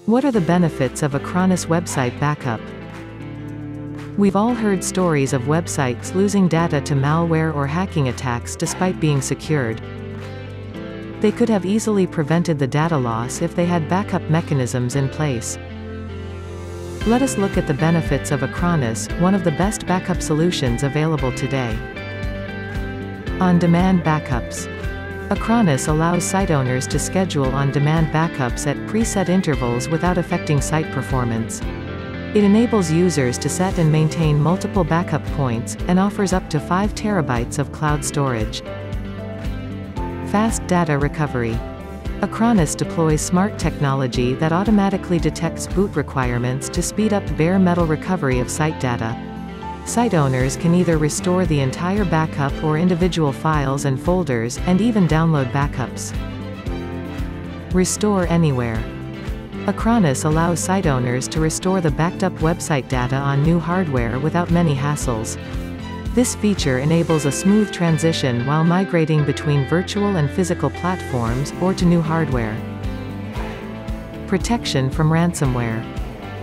What are the benefits of Acronis website backup? We've all heard stories of websites losing data to malware or hacking attacks despite being secured. They could have easily prevented the data loss if they had backup mechanisms in place. Let us look at the benefits of Acronis, one of the best backup solutions available today. On-demand backups. Acronis allows site owners to schedule on-demand backups at preset intervals without affecting site performance. It enables users to set and maintain multiple backup points, and offers up to 5 TB of cloud storage. Fast data recovery. Acronis deploys smart technology that automatically detects boot requirements to speed up bare metal recovery of site data. Site owners can either restore the entire backup or individual files and folders, and even download backups. Restore anywhere. Acronis allows site owners to restore the backed up website data on new hardware without many hassles. This feature enables a smooth transition while migrating between virtual and physical platforms, or to new hardware. Protection from ransomware.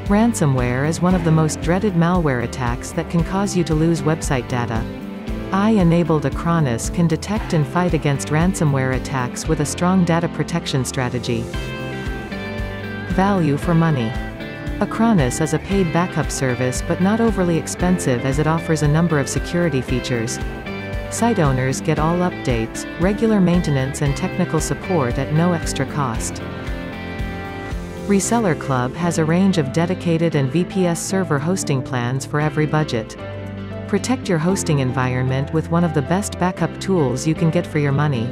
Ransomware is one of the most dreaded malware attacks that can cause you to lose website data. AI-enabled Acronis can detect and fight against ransomware attacks with a strong data protection strategy. Value for money. Acronis is a paid backup service but not overly expensive, as it offers a number of security features. Site owners get all updates, regular maintenance and technical support at no extra cost. ResellerClub has a range of dedicated and VPS server hosting plans for every budget. Protect your hosting environment with one of the best backup tools you can get for your money.